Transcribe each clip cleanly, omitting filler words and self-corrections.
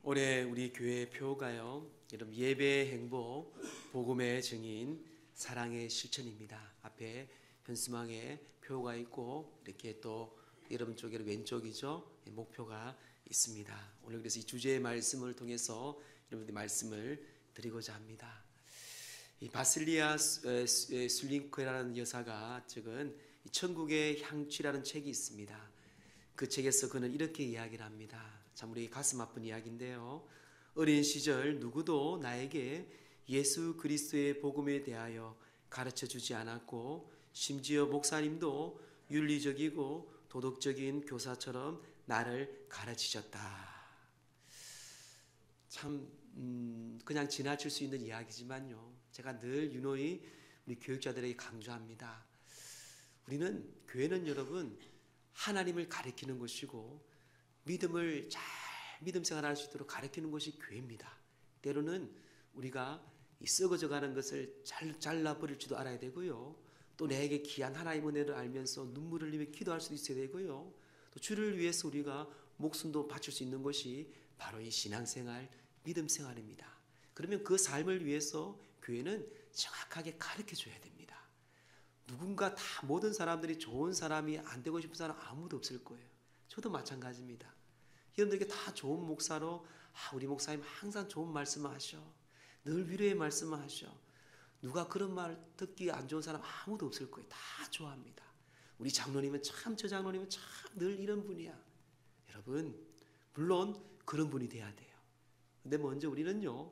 올해 우리 교회 표가요, 여러분 예배의 행복, 복음의 증인, 사랑의 실천입니다. 앞에 현수막에 표가 있고 이렇게 또 여러분 쪽에 왼쪽이죠, 목표가 있습니다. 오늘 그래서 이 주제의 말씀을 통해서 여러분들 말씀을 드리고자 합니다. 이 바실리아 술링크라는 여사가 적은 천국의 향취라는 책이 있습니다. 그 책에서 그는 이렇게 이야기를 합니다. 참 우리 가슴 아픈 이야기인데요. 어린 시절 누구도 나에게 예수 그리스도의 복음에 대하여 가르쳐 주지 않았고, 심지어 목사님도 윤리적이고 도덕적인 교사처럼 나를 가르치셨다. 참 그냥 지나칠 수 있는 이야기지만요, 제가 늘 유노히 우리 교육자들에게 강조합니다. 우리는, 교회는 여러분 하나님을 가르치는 것이고 믿음을 잘 믿음 생활할 수 있도록 가르치는 것이 교회입니다. 때로는 우리가 이 썩어져가는 것을 잘라버릴 줄도 알아야 되고요, 또 내게 귀한 하나님의 은혜를 알면서 눈물을 흘리며 기도할 수도 있어야 되고요, 또 주를 위해서 우리가 목숨도 바칠 수 있는 것이 바로 이 신앙생활, 믿음 생활입니다. 그러면 그 삶을 위해서 교회는 정확하게 가르쳐줘야 됩니다. 누군가 다 모든 사람들이 좋은 사람이 안 되고 싶은 사람 아무도 없을 거예요. 저도 마찬가지입니다. 여러분들에게 다 좋은 목사로, 우리 목사님 항상 좋은 말씀을 하셔, 늘 위로의 말씀을 하셔, 누가 그런 말 듣기 안 좋은 사람 아무도 없을 거예요. 다 좋아합니다. 우리 장로님은 참, 저 장로님은 참 늘 이런 분이야. 여러분, 물론 그런 분이 돼야 돼요. 근데 먼저 우리는요,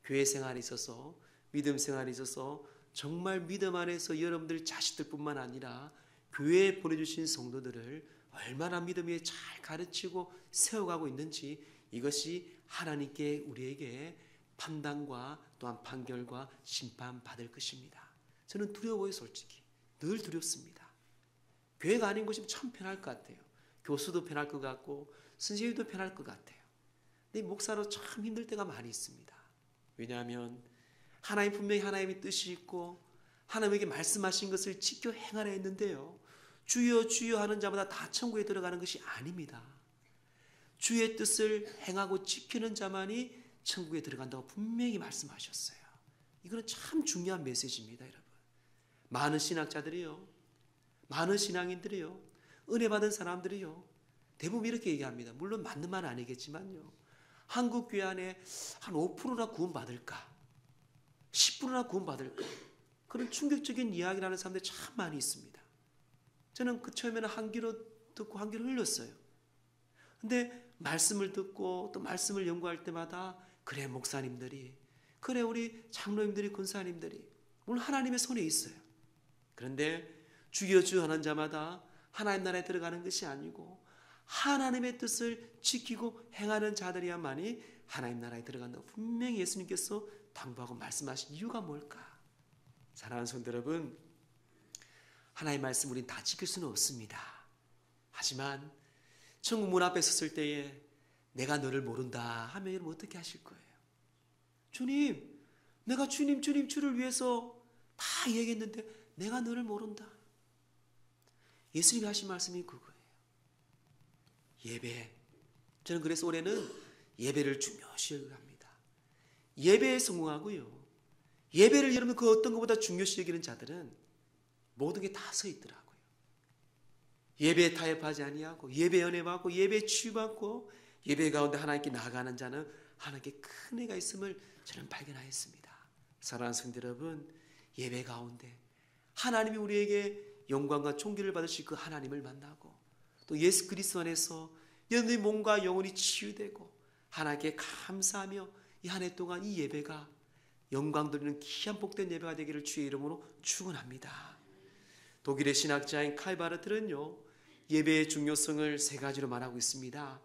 교회 생활에 있어서, 믿음 생활에 있어서 정말 믿음 안에서 여러분들 자식들뿐만 아니라 교회에 보내주신 성도들을 얼마나 믿음 위에 잘 가르치고 세워가고 있는지, 이것이 하나님께 우리에게 판단과 또한 판결과 심판받을 것입니다. 저는 두려워요. 솔직히 늘 두렵습니다. 교회가 아닌 곳이면 참 편할 것 같아요. 교수도 편할 것 같고 선생님도 편할 것 같아요. 근데 목사로 참 힘들 때가 많이 있습니다. 왜냐하면 하나님, 분명히 하나님의 뜻이 있고 하나님에게 말씀하신 것을 지켜 행하라 했는데요, 주여 주여 하는 자마다 다 천국에 들어가는 것이 아닙니다. 주의 뜻을 행하고 지키는 자만이 천국에 들어간다고 분명히 말씀하셨어요. 이거는 참 중요한 메시지입니다. 여러분, 많은 신학자들이요, 많은 신앙인들이요, 은혜 받은 사람들이요, 대부분 이렇게 얘기합니다. 물론 맞는 말은 아니겠지만요, 한국 교회 안에 한 5%나 구원받을까, 10%나 구원받을까, 그런 충격적인 이야기를 하는 사람들이 참 많이 있습니다. 저는 그 처음에는 한 귀로 듣고 한 귀로 흘렸어요. 근데 말씀을 듣고 또 말씀을 연구할 때마다, 그래 목사님들이, 그래 우리 장로님들이, 권사님들이 물론 하나님의 손에 있어요. 그런데 주여 주여 하는 자마다 하나님 나라에 들어가는 것이 아니고 하나님의 뜻을 지키고 행하는 자들이야만이 하나님 나라에 들어간다고 분명히 예수님께서 당부하고 말씀하신 이유가 뭘까? 사랑하는 성도 여러분, 하나님의 말씀 우리는 다 지킬 수는 없습니다. 하지만 천국 문 앞에 섰을 때에 내가 너를 모른다 하면 여러분 어떻게 하실 거예요? 주님, 내가 주님 주를 위해서 다 얘기했는데 내가 너를 모른다. 예수님이 하신 말씀이 그거예요. 예배. 저는 그래서 올해는 예배를 중요시 여깁니다. 예배에 성공하고요, 예배를 여러분 그 어떤 것보다 중요시 여기는 자들은 모든 게 다 서 있더라고요. 예배에 타협하지 아니하고 예배에 은혜 받고 예배에 치유받고 예배 가운데 하나님께 나아가는 자는 하나님께 큰 은혜가 있음을 저는 발견하였습니다. 사랑하는 성도 여러분, 예배 가운데 하나님이 우리에게 영광과 존귀를 받으실 그 하나님을 만나고 또 예수 그리스도 안에서 여러분의 몸과 영혼이 치유되고 하나님께 감사하며 이 한 해 동안 이 예배가 영광 돌리는 귀한 복된 예배가 되기를 주의 이름으로 축원합니다. 독일의 신학자인 칼바르트는요, 예배의 중요성을 세 가지로 말하고 있습니다.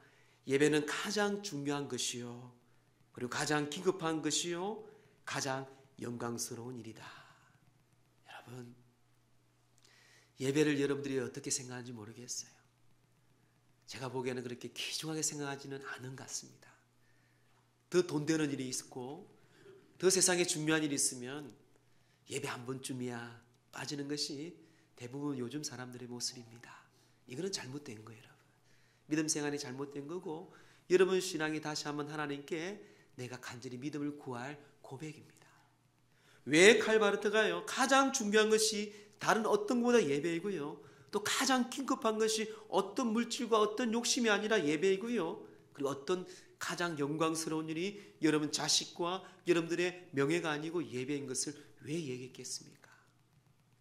예배는 가장 중요한 것이요, 그리고 가장 기급한 것이요, 가장 영광스러운 일이다. 여러분, 예배를 여러분들이 어떻게 생각하는지 모르겠어요. 제가 보기에는 그렇게 귀중하게 생각하지는 않은 것 같습니다. 더 돈 되는 일이 있고 더 세상에 중요한 일이 있으면 예배 한 번쯤이야 빠지는 것이 대부분 요즘 사람들의 모습입니다. 이거는 잘못된 거예요. 여러분, 믿음 생활이 잘못된 거고 여러분 신앙이 다시 한번 하나님께 내가 간절히 믿음을 구할 고백입니다. 왜 칼바르트가요? 가장 중요한 것이 다른 어떤 것보다 예배이고요. 또 가장 긴급한 것이 어떤 물질과 어떤 욕심이 아니라 예배이고요. 그리고 어떤 가장 영광스러운 일이 여러분 자식과 여러분들의 명예가 아니고 예배인 것을 왜 얘기했겠습니까?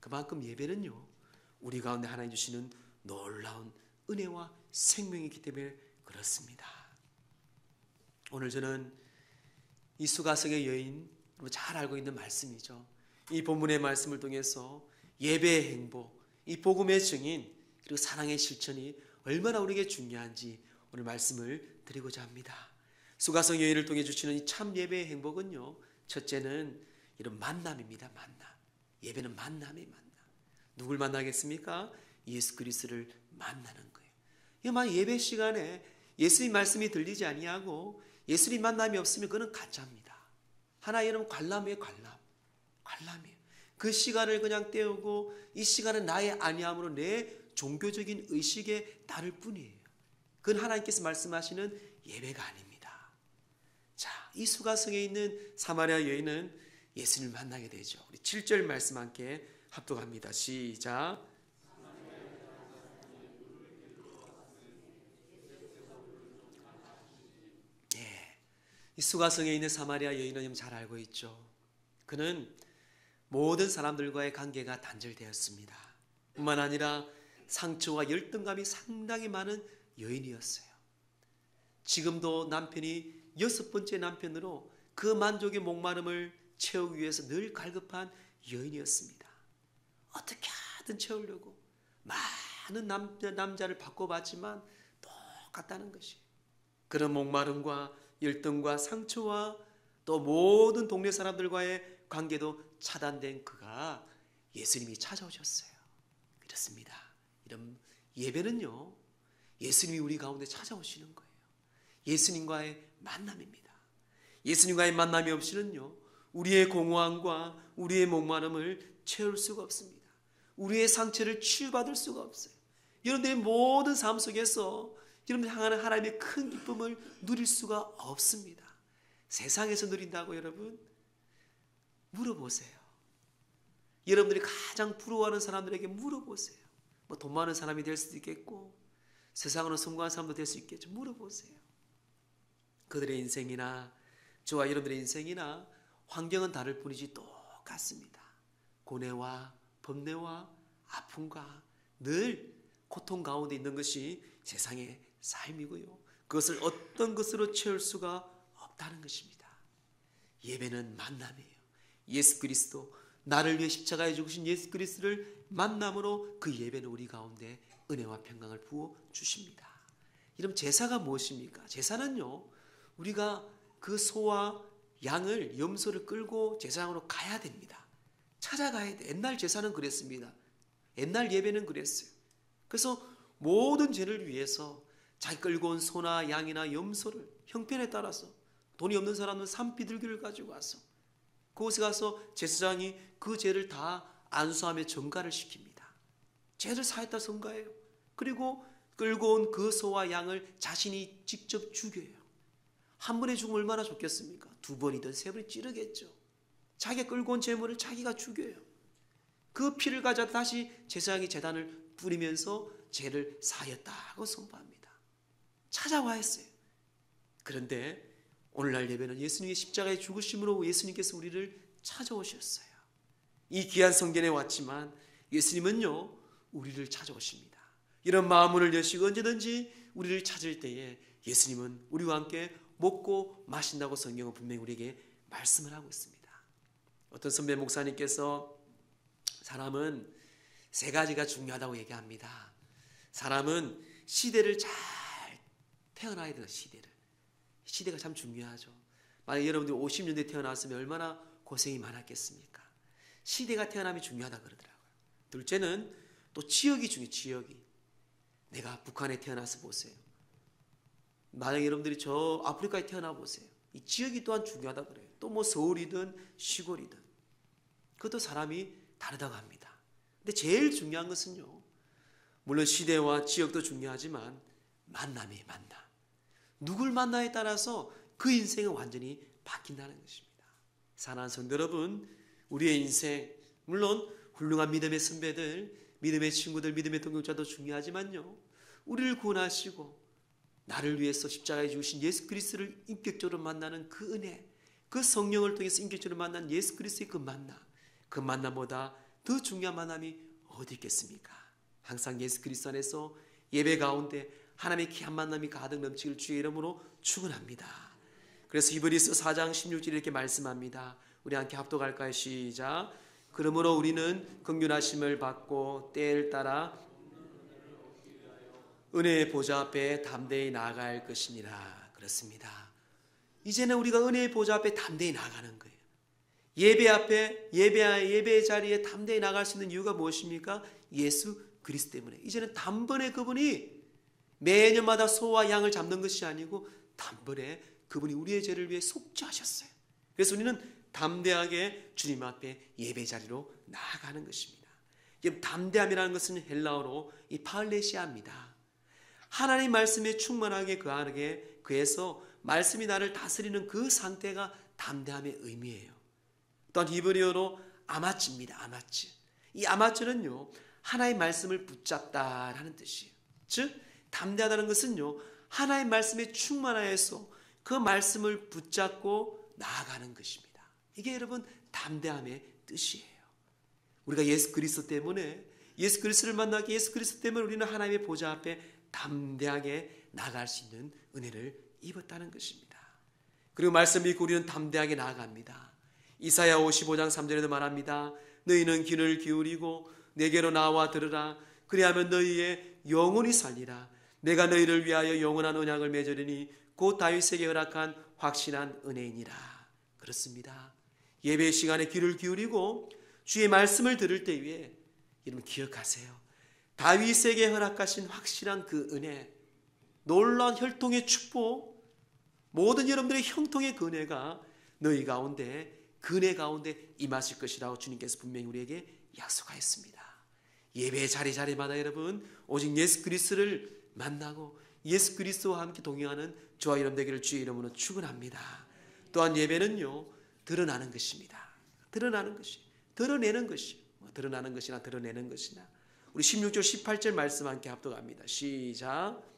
그만큼 예배는요, 우리 가운데 하나님 주시는 놀라운 은혜와 생명이기 때문에 그렇습니다. 오늘 저는 이 수가성의 여인, 잘 알고 있는 말씀이죠. 이 본문의 말씀을 통해서 예배의 행복, 이 복음의 증인, 그리고 사랑의 실천이 얼마나 우리에게 중요한지 오늘 말씀을 드리고자 합니다. 수가성 여인을 통해 주시는 이 참 예배의 행복은요, 첫째는 이런 만남입니다. 만남. 예배는 만남이 만남. 누굴 만나겠습니까? 예수 그리스도를 만나는 거예요. 만약 예배 시간에 예수님 말씀이 들리지 아니하고 예수님 만남이 없으면 그건 가짜입니다. 하나 여러분 관람이에요. 관람이에요. 그 시간을 그냥 때우고 이 시간은 나의 아니함으로 내 종교적인 의식에 따를 뿐이에요. 그건 하나님께서 말씀하시는 예배가 아닙니다. 자, 이 수가성에 있는 사마리아 여인은 예수님을 만나게 되죠. 우리 7절 말씀 함께 합독합니다. 시작. 이 수가성에 있는 사마리아 여인은 잘 알고 있죠. 그는 모든 사람들과의 관계가 단절되었습니다. 뿐만 아니라 상처와 열등감이 상당히 많은 여인이었어요. 지금도 남편이 6번째 남편으로 그 만족의 목마름을 채우기 위해서 늘 갈급한 여인이었습니다. 어떻게 하든 채우려고 많은 남자를 바꿔봤지만 똑같다는 것이에요. 그런 목마름과 열등과 상처와 또 모든 동네 사람들과의 관계도 차단된 그가 예수님이 찾아오셨어요. 그렇습니다. 이런 예배는요, 예수님이 우리 가운데 찾아오시는 거예요. 예수님과의 만남입니다. 예수님과의 만남이 없이는요, 우리의 공허함과 우리의 목마름을 채울 수가 없습니다. 우리의 상처를 치유받을 수가 없어요. 여러분들의 모든 삶 속에서 여러분들 향하는 하나님의 큰 기쁨을 누릴 수가 없습니다. 세상에서 누린다고 여러분? 물어보세요. 여러분들이 가장 부러워하는 사람들에게 물어보세요. 뭐 돈 많은 사람이 될 수도 있겠고 세상으로 성공한 사람도 될 수 있겠죠. 물어보세요. 그들의 인생이나 저와 여러분들의 인생이나 환경은 다를 뿐이지 똑같습니다. 고뇌와 번뇌와 아픔과 늘 고통 가운데 있는 것이 세상의 삶이고요. 그것을 어떤 것으로 채울 수가 없다는 것입니다. 예배는 만남이에요. 예수 그리스도, 나를 위해 십자가에 죽으신 예수 그리스도를 만남으로 그 예배는 우리 가운데 은혜와 평강을 부어 주십니다. 이런 제사가 무엇입니까? 제사는요, 우리가 그 소와 양을, 염소를 끌고 제사장으로 가야 됩니다. 찾아가야 돼. 옛날 제사는 그랬습니다. 옛날 예배는 그랬어요. 그래서 모든 죄를 위해서 자기 끌고 온 소나 양이나 염소를 형편에 따라서 돈이 없는 사람은 산비둘기를 가지고 와서 그곳에 가서 제사장이 그 죄를 다 안수하며 전가를 시킵니다. 죄를 사했다 전가해요. 그리고 끌고 온 그 소와 양을 자신이 직접 죽여요. 한 번에 죽으면 얼마나 좋겠습니까? 2번이든 3번이 찌르겠죠. 자기가 끌고 온 재물을 자기가 죽여요. 그 피를 가져다 다시 제사장이 제단을 뿌리면서 죄를 사했다고 선포합니다. 찾아와 했어요. 그런데 오늘날 예배는 예수님의 십자가의 죽으심으로 예수님께서 우리를 찾아오셨어요. 이 귀한 성전에 왔지만 예수님은요, 우리를 찾아오십니다. 이런 마음문을 여시고 언제든지 우리를 찾을 때에 예수님은 우리와 함께 먹고 마신다고 성경은 분명히 우리에게 말씀을 하고 있습니다. 어떤 선배 목사님께서 사람은 3가지가 중요하다고 얘기합니다. 사람은 시대를 잘 태어나야 돼요. 시대가 참 중요하죠. 만약 여러분들이 50년대에 태어났으면 얼마나 고생이 많았겠습니까? 시대가 태어남이 중요하다 그러더라고요. 둘째는 또 지역이 중요해요. 지역이. 내가 북한에 태어나서 보세요. 만약 여러분들이 저 아프리카에 태어나 보세요. 이 지역이 또한 중요하다 그래요. 또 뭐 서울이든 시골이든 그것도 사람이 다르다고 합니다. 근데 제일 중요한 것은요, 물론 시대와 지역도 중요하지만 만남이에요. 만남. 누굴 만나에 따라서 그 인생은 완전히 바뀐다는 것입니다. 사랑하는 성도 여러분, 우리의 인생, 물론 훌륭한 믿음의 선배들, 믿음의 친구들, 믿음의 동역자도 중요하지만요, 우리를 구원하시고 나를 위해서 십자가에 죽으신 예수 그리스도를 인격적으로 만나는 그 은혜, 그 성령을 통해서 인격적으로 만난 예수 그리스도의 그 만남보다 더 중요한 만남이 어디 있겠습니까? 항상 예수 그리스도 안에서 예배 가운데 하나님의 귀한 만남이 가득 넘치길 주의 이름으로 축원합니다. 그래서 히브리서 4장 16절 이렇게 말씀합니다. 우리 함께 합독할까요? 시작. 그러므로 우리는 긍휼하심을 받고 때를 따라 은혜의 보좌 앞에 담대히 나아갈 것이니라. 그렇습니다. 이제는 우리가 은혜의 보좌 앞에 담대히 나가는 거예요. 예배 앞에 예배의 자리에 담대히 나갈 수 있는 이유가 무엇입니까? 예수 그리스도 때문에. 이제는 단번에 그분이 매년마다 소와 양을 잡는 것이 아니고 단번에 그분이 우리의 죄를 위해 속죄하셨어요. 그래서 우리는 담대하게 주님 앞에 예배 자리로 나아가는 것입니다. 담대함이라는 것은 헬라어로 이 파울레시아입니다. 하나님 말씀에 충만하게 거하게 그래서 말씀이 나를 다스리는 그 상태가 담대함의 의미예요. 또한 히브리어로 아마츠입니다. 아마츠. 이 아마츠는요, 하나의 말씀을 붙잡다라는 뜻이에요. 즉 담대하다는 것은요, 하나의 말씀에 충만하여서 그 말씀을 붙잡고 나아가는 것입니다. 이게 여러분 담대함의 뜻이에요. 우리가 예수 그리스도 때문에 예수 그리스도를 만나기 예수 그리스도 때문에 우리는 하나님의 보좌 앞에 담대하게 나아갈 수 있는 은혜를 입었다는 것입니다. 그리고 말씀 믿고 우리는 담대하게 나아갑니다. 이사야 55장 3절에도 말합니다. 너희는 귀를 기울이고 내게로 나와 들으라. 그리하면 너희의 영혼이 살리라. 내가 너희를 위하여 영원한 언약을 맺으리니 곧 다윗에게 허락한 확신한 은혜이니라. 그렇습니다. 예배 시간에 귀를 기울이고 주의 말씀을 들을 때에 여러분 기억하세요. 다윗에게 허락하신 확실한 그 은혜, 놀라운 혈통의 축복, 모든 여러분들의 형통의 그 은혜가 너희 가운데 그 은혜 가운데 임하실 것이라고 주님께서 분명히 우리에게 약속하였습니다. 예배의 자리마다 여러분 오직 예수 그리스도를 만나고 예수 그리스도와 함께 동행하는 저와 여러분 되기를 주의 이름으로 축원합니다. 또한 예배는요 드러나는 것입니다. 드러내는 것이나 드러내는 것이나 우리 16절 18절 말씀 함께 합독합니다. 시작.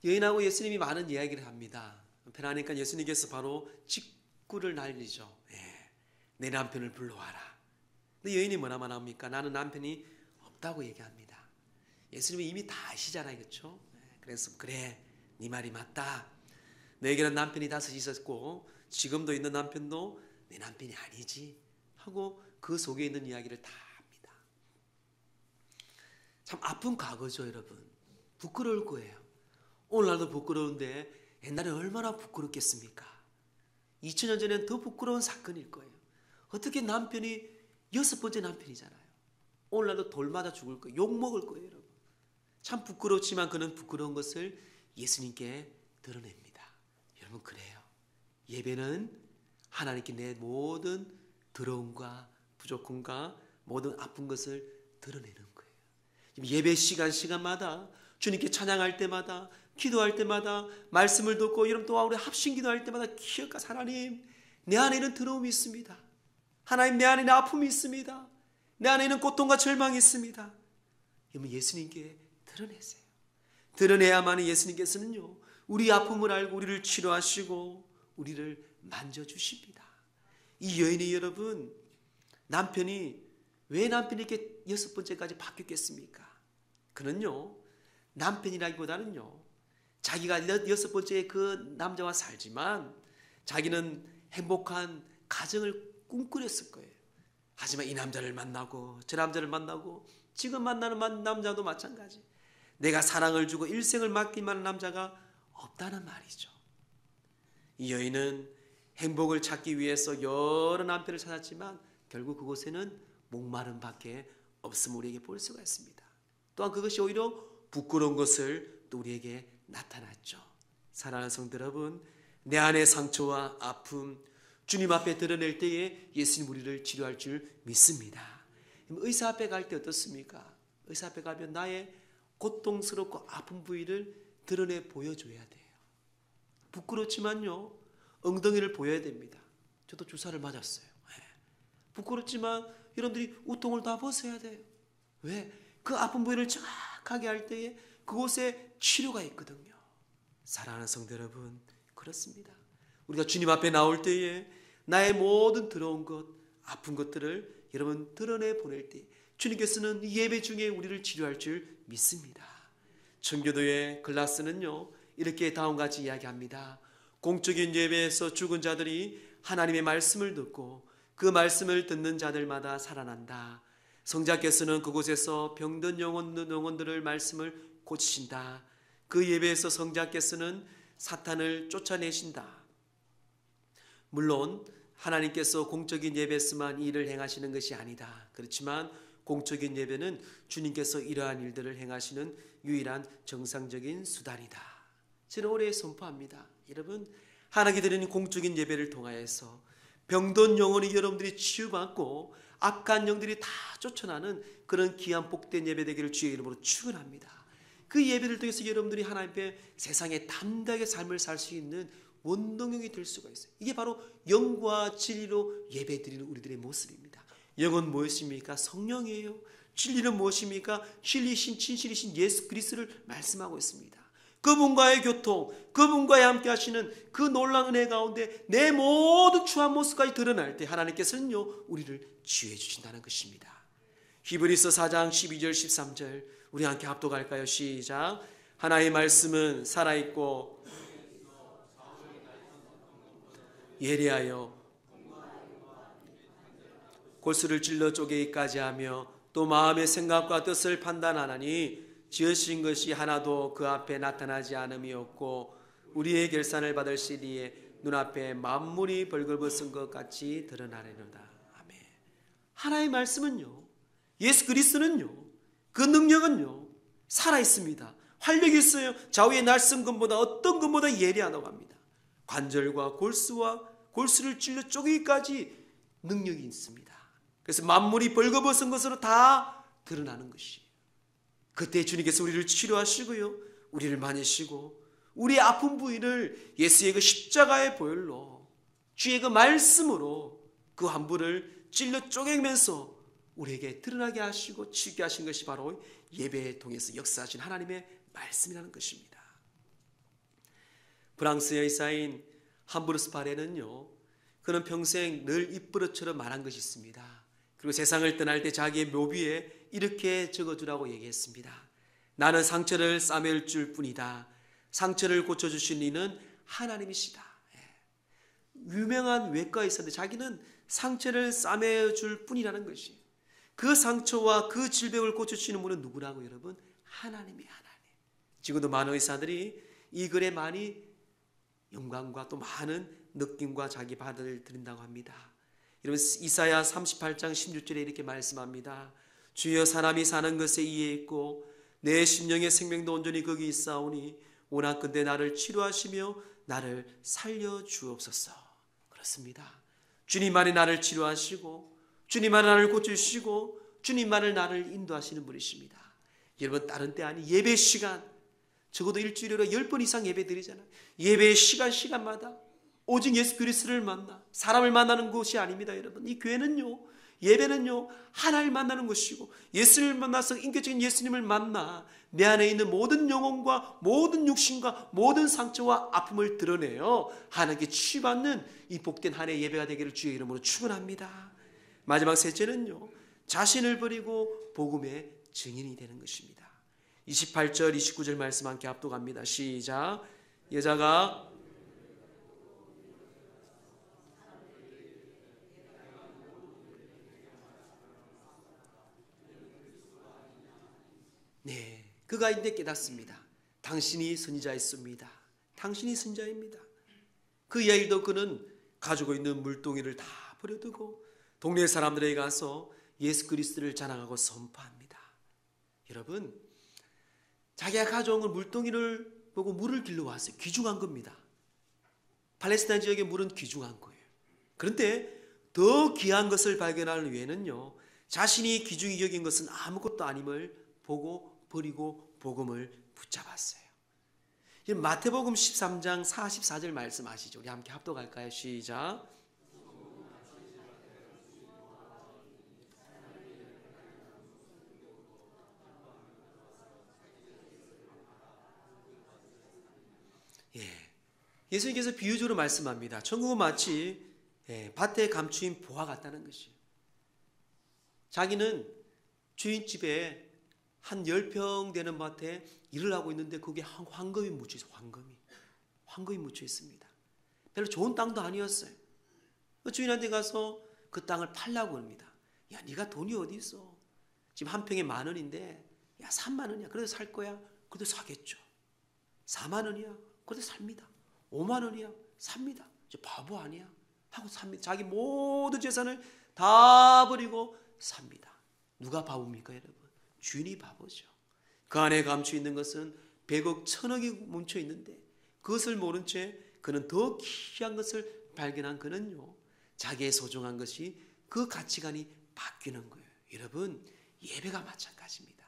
여인하고 예수님이 많은 이야기를 합니다. 편하니까 예수님께서 바로 직구를 날리죠. 내 남편을 불러와라. 근데 여인이 뭐라 말합니까? 나는 남편이 없다고 얘기합니다. 예수님이 이미 다 아시잖아요. 그렇죠? 그래서 그래 네 말이 맞다. 너에게는 남편이 5 있었고 지금도 있는 남편도 내 남편이 아니지 하고 그 속에 있는 이야기를 다 합니다. 참 아픈 과거죠. 여러분. 부끄러울 거예요. 오늘날도 부끄러운데 옛날에 얼마나 부끄럽겠습니까? 2000년 전에는 더 부끄러운 사건일 거예요. 어떻게 남편이 6번째 남편이잖아요. 오늘날도 돌마다 죽을 거예요. 욕먹을 거예요. 여러분. 참 부끄럽지만 그는 부끄러운 것을 예수님께 드러냅니다. 여러분 그래요. 예배는 하나님께 내 모든 더러움과 부족함과 모든 아픈 것을 드러내는 거예요. 예배 시간마다 주님께 찬양할 때마다 기도할 때마다 말씀을 듣고 여러분 또한 우리 합심 기도할 때마다 기억하사 하나님 내 안에는 더러움이 있습니다. 하나님 내 안에는 아픔이 있습니다. 내 안에는 고통과 절망이 있습니다. 여러분 예수님께 드러내세요. 드러내야만 예수님께서는요 우리 아픔을 알고 우리를 치료하시고 우리를 만져주십니다. 이 여인이 여러분 남편이 왜 남편이 이렇게 6번째까지 바뀌었겠습니까? 그는요 남편이라기보다는요 자기가 6번째 그 남자와 살지만 자기는 행복한 가정을 꿈꾸렸을 거예요. 하지만 이 남자를 만나고 저 남자를 만나고 지금 만나는 남자도 마찬가지. 내가 사랑을 주고 일생을 맡길 만한 남자가 없다는 말이죠. 이 여인은 행복을 찾기 위해서 여러 남편을 찾았지만 결국 그곳에는 목마름밖에 없음을 우리에게 볼 수가 있습니다. 또한 그것이 오히려 부끄러운 것을 또 우리에게 나타났죠. 사랑하는 성도 여러분, 내 안의 상처와 아픔 주님 앞에 드러낼 때에 예수님 우리를 치료할 줄 믿습니다. 의사 앞에 갈 때 어떻습니까? 의사 앞에 가면 나의 고통스럽고 아픈 부위를 드러내 보여줘야 돼요. 부끄럽지만요, 엉덩이를 보여야 됩니다. 저도 주사를 맞았어요. 부끄럽지만 여러분들이 우통을 다 벗어야 돼요. 왜? 그 아픈 부위를 정확하게 할 때에 그곳에 치료가 있거든요. 사랑하는 성도 여러분, 그렇습니다. 우리가 주님 앞에 나올 때에 나의 모든 더러운 것, 아픈 것들을 여러분 드러내 보낼 때 주님께서는 예배 중에 우리를 치료할 줄 믿습니다. 청교도의 글라스는요, 이렇게 다음과 같이 이야기합니다. 공적인 예배에서 죽은 자들이 하나님의 말씀을 듣고 그 말씀을 듣는 자들마다 살아난다. 성자께서는 그곳에서 병든 영혼들을 말씀을 고치신다. 그 예배에서 성자께서는 사탄을 쫓아내신다. 물론 하나님께서 공적인 예배에서만 이 일을 행하시는 것이 아니다. 그렇지만 공적인 예배는 주님께서 이러한 일들을 행하시는 유일한 정상적인 수단이다. 저는 올해 선포합니다. 여러분, 하나님께 드리는 공적인 예배를 통하여서 병든 영혼이 여러분들이 치유받고 악한 영들이 다 쫓아나는 그런 귀한 복된 예배 되기를 주의 이름으로 축원합니다. 그 예배를 통해서 여러분들이 하나님 앞에 세상에 담대하게 삶을 살 수 있는 원동력이 될 수가 있어요. 이게 바로 영과 진리로 예배 드리는 우리들의 모습입니다. 영은 무엇입니까? 성령이에요. 진리는 무엇입니까? 진리신 진실이신 예수 그리스도를 말씀하고 있습니다. 그분과의 교통, 그분과의 함께 하시는 그 놀라운 은혜 가운데 내 모든 추한 모습까지 드러날 때 하나님께서는요, 우리를 치유해 주신다는 것입니다. 히브리서 4장 12절 13절 우리 함께 합독할까요? 시작. 하나의 말씀은 살아있고 예리하여 골수를 찔러 쪼개기까지 하며 또 마음의 생각과 뜻을 판단하나니 지으신 것이 하나도 그 앞에 나타나지 않음이 없고 우리의 결산을 받을 시리에 눈앞에 만물이 벌거벗은 것 같이 드러나려다. 아멘. 하나의 말씀은요, 예수 그리스도는요, 그 능력은요 살아있습니다. 활력이 있어요. 좌우의 날쌘금보다 어떤 것보다 예리하다고 합니다. 관절과 골수를 찔러 쪼개기까지 능력이 있습니다. 그래서 만물이 벌거벗은 것으로 다 드러나는 것이에요. 그때 주님께서 우리를 치료하시고요, 우리를 만지시고 우리의 아픈 부위를 예수의 그 십자가의 보혈로 주의 그 말씀으로 그 환부를 찔러 쪼개면서 우리에게 드러나게 하시고 치유게 하신 것이 바로 예배에 통해서 역사하신 하나님의 말씀이라는 것입니다. 프랑스 여의사인 함브루스 바레는요, 그는 평생 늘 입버릇처럼 말한 것이 있습니다. 그리고 세상을 떠날 때 자기의 묘비에 이렇게 적어주라고 얘기했습니다. 나는 상처를 싸매울 줄 뿐이다. 상처를 고쳐주신 이는 하나님이시다. 유명한 외과 의사인데 자기는 상처를 싸매줄 뿐이라는 것이, 그 상처와 그 질병을 고쳐주시는 분은 누구라고? 여러분, 하나님이 하나님. 지금도 많은 의사들이 이 글에 많이 영광과 또 많은 느낌과 자기 받을 드린다고 합니다. 여러분, 이사야 38장 16절에 이렇게 말씀합니다. 주여, 사람이 사는 것에 이해 있고 내 심령의 생명도 온전히 거기 있사오니 원하건대 나를 치료하시며 나를 살려주옵소서. 그렇습니다. 주님만이 나를 치료하시고 주님만이 나를 고쳐주시고 주님만을 나를 인도하시는 분이십니다. 여러분, 다른 때 아니 예배 시간, 적어도 일주일에 10번 이상 예배 드리잖아요. 예배의 시간마다 오직 예수 그리스도를 만나 사람을 만나는 곳이 아닙니다. 여러분, 이 교회는요, 예배는요, 하나님을 만나는 것이고 예수를 만나서 인격적인 예수님을 만나 내 안에 있는 모든 영혼과 모든 육신과 모든 상처와 아픔을 드러내어 하나님께 치유받는 이 복된 한 해 예배가 되기를 주의 이름으로 축원합니다. 마지막 셋째는요, 자신을 버리고 복음의 증인이 되는 것입니다. 28절 29절 말씀 함께 합독합니다. 시작. 여자가 그가 이제 깨닫습니다. 당신이 선지자였습니다. 당신이 선지자입니다. 그 이야기도 그는 가지고 있는 물동이를 다 버려두고 동네 사람들에게 가서 예수 그리스도를 자랑하고 선포합니다. 여러분, 자기가 가져온 건 물동이를 보고 물을 길러 왔어요. 귀중한 겁니다. 팔레스타인 지역의 물은 귀중한 거예요. 그런데 더 귀한 것을 발견하는 후에는요, 자신이 귀중히 여긴 것은 아무것도 아님을 보고 버리고 복음을 붙잡았어요. 마태복음 13장 44절 말씀 아시죠? 우리 함께 합독할까요? 시작. 예수님께서 비유적으로 말씀합니다. 천국은 마치 밭에 감추인 보화 같다는 것이에요. 자기는 주인집에 한 10평 되는 밭에 일을 하고 있는데 거기에 황금이 묻혀 있어요. 황금이 묻혀 있습니다. 별로 좋은 땅도 아니었어요. 주인한테 가서 그 땅을 팔라고 합니다. 야, 네가 돈이 어디 있어? 지금 한 평에 10,000원인데 야, 30,000원이야. 그래도 살 거야? 그래도 사겠죠. 40,000원이야. 그래도 삽니다. 50,000원이야. 삽니다. 저 바보 아니야? 하고 삽니다. 자기 모든 재산을 다 버리고 삽니다. 누가 바보입니까, 여러분? 주인이 바보죠. 그 안에 감추어 있는 것은 100억, 1,000억이 뭉쳐 있는데 그것을 모른 채 그는 더 귀한 것을 발견한 그는요, 자기의 소중한 것이 그 가치관이 바뀌는 거예요. 여러분, 예배가 마찬가지입니다.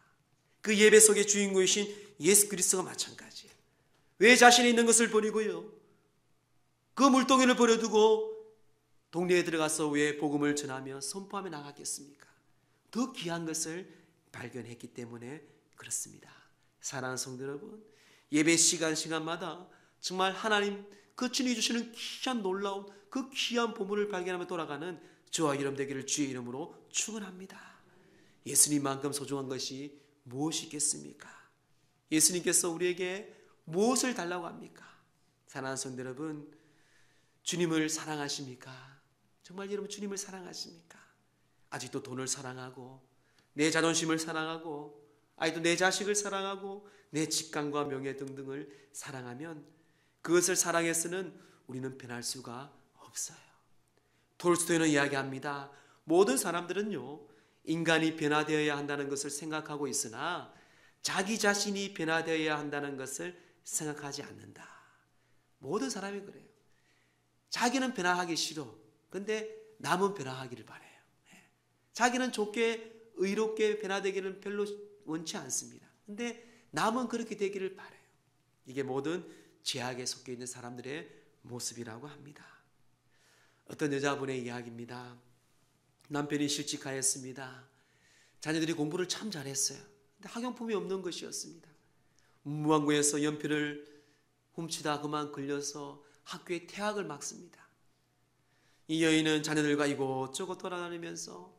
그 예배 속의 주인공이신 예수 그리스도가 마찬가지예요. 왜 자신이 있는 것을 버리고요, 그 물동이를 버려두고 동네에 들어가서 왜 복음을 전하며 선포하며 나갔겠습니까? 더 귀한 것을 발견했기 때문에 그렇습니다. 사랑하는 성도 여러분, 예배 시간마다 정말 하나님 그 주님이 주시는 귀한 놀라운 그 귀한 보물을 발견하며 돌아가는 저와 여러분 되기를 주의 이름으로 축원합니다. 예수님만큼 소중한 것이 무엇이 있겠습니까? 예수님께서 우리에게 무엇을 달라고 합니까? 사랑하는 성도 여러분, 주님을 사랑하십니까? 정말 여러분 주님을 사랑하십니까? 아직도 돈을 사랑하고 내 자존심을 사랑하고 아직도 내 자식을 사랑하고 내 직감과 명예 등등을 사랑하면 그것을 사랑해서는 우리는 변할 수가 없어요. 톨스토이는 이야기합니다. 모든 사람들은요, 인간이 변화되어야 한다는 것을 생각하고 있으나 자기 자신이 변화되어야 한다는 것을 생각하지 않는다. 모든 사람이 그래요. 자기는 변화하기 싫어. 근데 남은 변화하기를 바라요. 자기는 좋게 의롭게 변화되기를 별로 원치 않습니다. 근데 남은 그렇게 되기를 바라요. 이게 모든 죄악에 속해 있는 사람들의 모습이라고 합니다. 어떤 여자분의 이야기입니다. 남편이 실직하였습니다. 자녀들이 공부를 참 잘했어요. 근데 학용품이 없는 것이었습니다. 문방구에서 연필을 훔치다 그만 걸려서 학교에 퇴학을 막습니다. 이 여인은 자녀들과 이곳저곳 돌아다니면서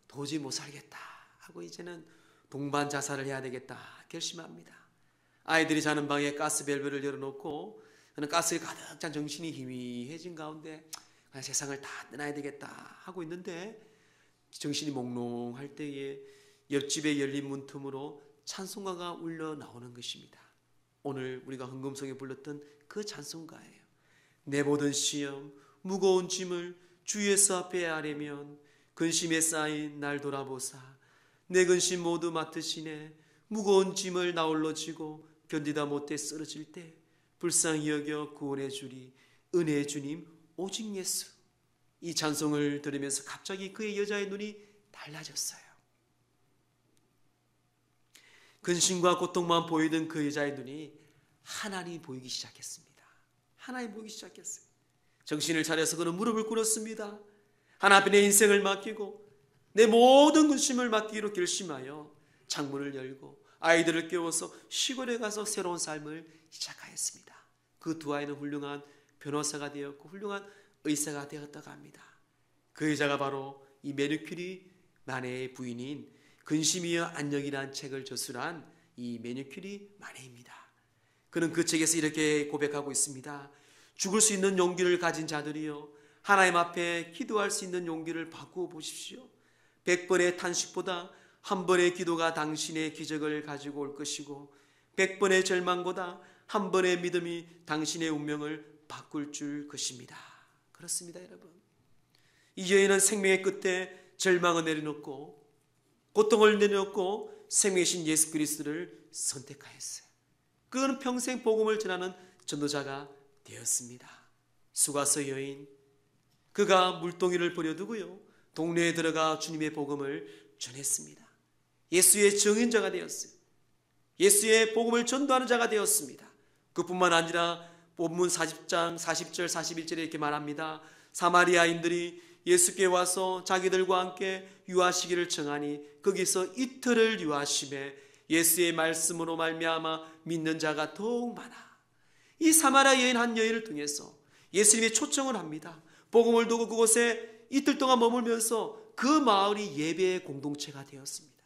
도저히 못 살겠다 하고 이제는 동반 자살을 해야 되겠다 결심합니다. 아이들이 자는 방에 가스밸브를 열어놓고 그는 가스에 가득 찬 정신이 희미해진 가운데 그냥 세상을 다 떠나야 되겠다 하고 있는데 정신이 몽롱할 때에 옆집에 열린 문틈으로 찬송가가 울려 나오는 것입니다. 오늘 우리가 헌금송에 불렀던 그 찬송가예요. 내 모든 시험 무거운 짐을 주 예수 앞에 아뢰면 근심에 쌓인 날 돌아보사 내 근심 모두 맡으시네. 무거운 짐을 나홀로 지고 견디다 못해 쓰러질 때 불쌍히 여겨 구원해 주리 은혜의 주님 오직 예수. 이 찬송을 들으면서 갑자기 그의 여자의 눈이 달라졌어요. 근심과 고통만 보이던 그 여자의 눈이 하나님이 보이기 시작했습니다. 하나님이 보이기 시작했어요. 정신을 차려서 그는 무릎을 꿇었습니다. 하나님 내 인생을 맡기고 내 모든 근심을 맡기기로 결심하여 창문을 열고 아이들을 깨워서 시골에 가서 새로운 삶을 시작하였습니다. 그 두 아이는 훌륭한 변호사가 되었고 훌륭한 의사가 되었다고 합니다. 그 여자가 바로 이 매니큐리 마네의 부인인 근심이여 안녕이라는 책을 저술한 이 매니큐리 마네입니다. 그는 그 책에서 이렇게 고백하고 있습니다. 죽을 수 있는 용기를 가진 자들이여 하나님 앞에 기도할 수 있는 용기를 바꾸어 보십시오. 100번의 탄식보다 한 번의 기도가 당신의 기적을 가지고 올 것이고 100번의 절망보다 한 번의 믿음이 당신의 운명을 바꿀 줄 것입니다. 그렇습니다, 여러분. 이 여인은 생명의 끝에 절망을 내려놓고 고통을 내려놓고 생명이신 예수 그리스도를 선택하였어요. 그는 평생 복음을 전하는 전도자가 되었습니다. 수가서 여인, 그가 물동이를 버려두고요, 동네에 들어가 주님의 복음을 전했습니다. 예수의 증인자가 되었어요. 예수의 복음을 전도하는 자가 되었습니다. 그뿐만 아니라 본문 40장 40절 41절에 이렇게 말합니다. 사마리아인들이 예수께 와서 자기들과 함께 유하시기를 청하니 거기서 이틀을 유하심에 예수의 말씀으로 말미암아 믿는 자가 더욱 많아. 이 사마리아 여인 한 여인을 통해서 예수님의 초청을 합니다. 복음을 두고 그곳에 이틀 동안 머물면서 그 마을이 예배의 공동체가 되었습니다.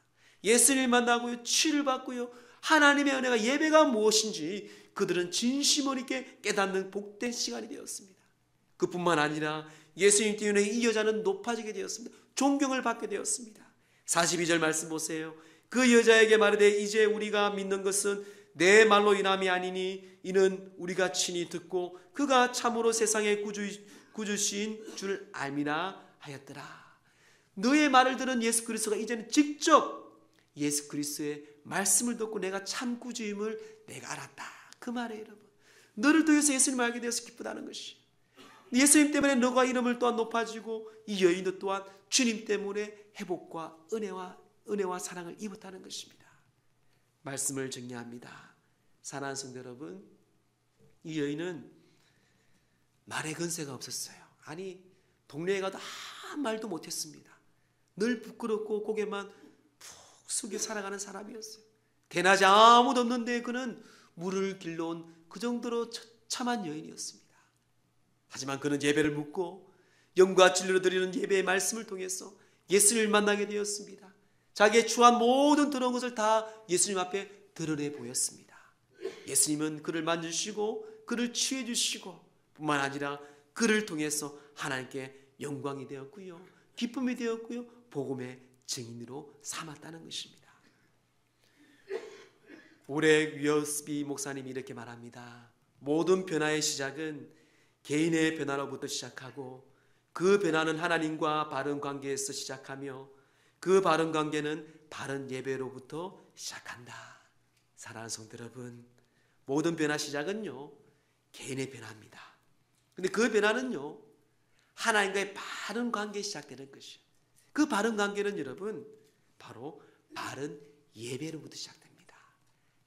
예수님을 만나고요, 치유를 받고요, 하나님의 은혜가 예배가 무엇인지 그들은 진심을 있게 깨닫는 복된 시간이 되었습니다. 그뿐만 아니라 예수님 때문에 이 여자는 높아지게 되었습니다. 존경을 받게 되었습니다. 42절 말씀 보세요. 그 여자에게 말하되 이제 우리가 믿는 것은 내 말로 인함이 아니니 이는 우리가 친히 듣고 그가 참으로 세상의 구주신 줄 알미나 하였더라. 너의 말을 들은 예수 그리스도가 이제는 직접 예수 그리스도의 말씀을 듣고 내가 참 구주임을 내가 알았다. 그 말이에요, 여러분. 너를 통해서 예수님을 알게 되어서 기쁘다는 것이. 예수님 때문에 너가 이름을 또한 높아지고 이 여인도 또한 주님 때문에 회복과 은혜와 사랑을 입었다는 것입니다. 말씀을 정리합니다. 사랑하는 성도 여러분, 이 여인은 말의 근세가 없었어요. 아니, 동네에 가도 아무 말도 못했습니다. 늘 부끄럽고 고개만 푹 숙여 살아가는 사람이었어요. 대낮에 아무도 없는데 그는 물을 길러온 그 정도로 처참한 여인이었습니다. 하지만 그는 예배를 묻고 영과 진리로 드리는 예배의 말씀을 통해서 예수님을 만나게 되었습니다. 자기의 추한 모든 더러운 것을 다 예수님 앞에 드러내 보였습니다. 예수님은 그를 만지시고 그를 치유해 주시고 뿐만 아니라 그를 통해서 하나님께 영광이 되었고요, 기쁨이 되었고요, 복음의 증인으로 삼았다는 것입니다. 올해 위어스비 목사님이 이렇게 말합니다. 모든 변화의 시작은 개인의 변화로부터 시작하고 그 변화는 하나님과 바른 관계에서 시작하며 그 바른 관계는 바른 예배로부터 시작한다. 사랑하는 성도 여러분, 모든 변화 시작은요, 개인의 변화입니다. 근데 그 변화는요, 하나님과의 바른 관계에 시작되는 것이에요. 그 바른 관계는 여러분 바로 바른 예배로부터 시작됩니다.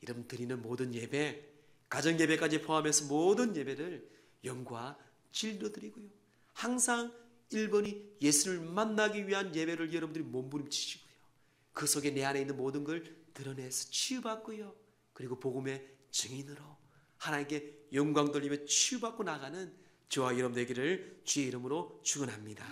여러분 드리는 모든 예배, 가정 예배까지 포함해서 모든 예배를 영과 진리로 드리고요, 항상 1번이 예수를 만나기 위한 예배를 여러분들이 몸부림치시고요, 그 속에 내 안에 있는 모든 걸 드러내서 치유받고요, 그리고 복음의 증인으로 하나님께 영광 돌리며 치유받고 나가는 저와 여러분 되기를 주의 이름으로 축원합니다.